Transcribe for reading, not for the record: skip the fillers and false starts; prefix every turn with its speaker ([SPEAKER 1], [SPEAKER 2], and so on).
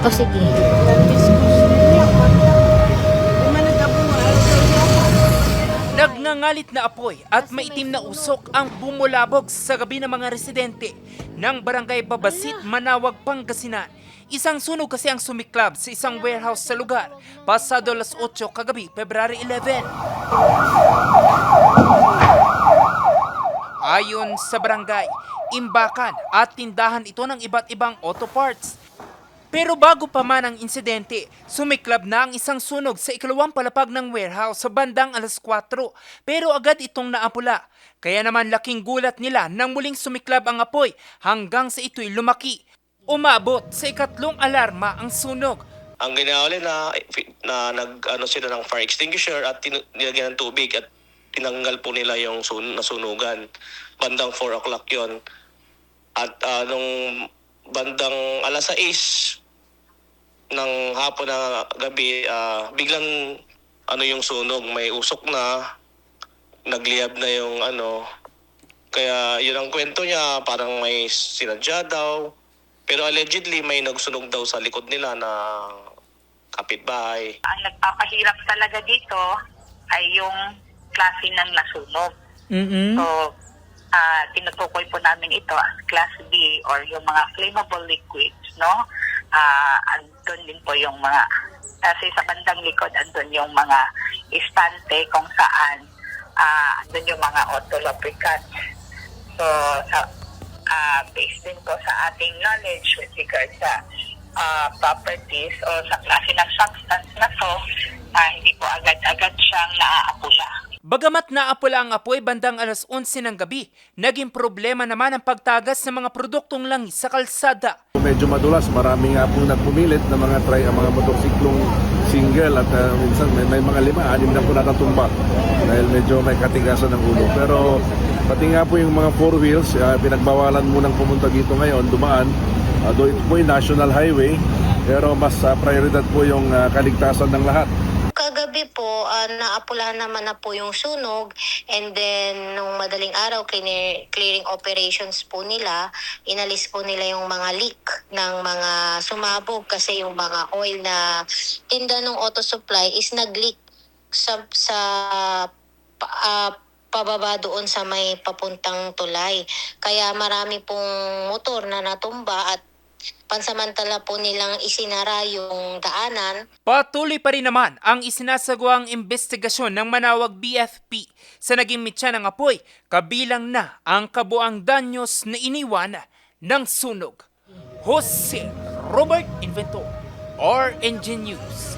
[SPEAKER 1] O sige.
[SPEAKER 2] Nagngangalit na apoy at maitim na usok ang bumulabog sa gabi ng mga residente ng Barangay Babasit, Manawag, Pangasinan. Isang sunog kasi ang sumiklab sa isang warehouse sa lugar pasado alas 8 kagabi, February 11. Ayon sa barangay, imbakan at tindahan ito ng iba't ibang auto parts. Pero bago pa man ang insidente, sumiklab na ang isang sunog sa ikalawang palapag ng warehouse sa bandang alas 4. Pero agad itong naapula. Kaya naman laking gulat nila nang muling sumiklab ang apoy hanggang sa ito'y lumaki. Umabot sa ikatlong alarma ang sunog.
[SPEAKER 3] Ang ginawa nila na nag-ano sila ng fire extinguisher at nilagyan ng tubig at tinanggal po nila yung nasunugan. Bandang 4 o'clock yon. At nung bandang alas 6 ng hapon na gabi, biglang yung sunog, may usok na, nagliyab na yung kaya yun ang kwento niya, parang may sinadya daw. Pero allegedly may nagsunog daw sa likod nila na kapitbahay.
[SPEAKER 4] Ang nagpapahirap talaga dito ay yung klase ng nasunog. So, tinutukoy po namin ito as Class B or yung mga flammable liquids, no? Andun din po yung mga, kasi sa bandang likod, andun yung mga istante kung saan andun yung mga auto lubricants. So, based din po sa ating knowledge with regard sa properties o sa klase ng substance na to, hindi po agad-agad siyang naaapula.
[SPEAKER 2] Bagamat naapula ang apoy bandang alas 11 ng gabi, naging problema naman ang pagtagas ng mga produktong langis sa kalsada.
[SPEAKER 5] Medyo madulas, marami nga po nagpumilit na mga mga motorsiklong single at minsan may mga 5-6 na po natatumba dahil medyo may katigasan ng ulo. Pero pati nga po yung mga 4 wheels, pinagbawalan munang pumunta dito ngayon, dumaan. Ito po yung national highway, pero mas prioridad po yung kaligtasan ng lahat.
[SPEAKER 1] Kagabi po, naapulahan naman na po yung sunog, and then nung madaling araw, clearing operations po nila, inalis po nila yung mga leak ng mga sumabog kasi yung mga oil na tinda ng auto supply is nag-leak sa pababa doon sa may papuntang tulay. Kaya marami pong motor na natumba at pansamantala po nilang isinara yung daanan.
[SPEAKER 2] Patuloy pa rin naman ang isinasagawang investigasyon ng Manawag BFP sa naging mitya ng apoy, kabilang na ang kabuang danyos na iniwan ng sunog. Jose Robert Inventor, RNG News.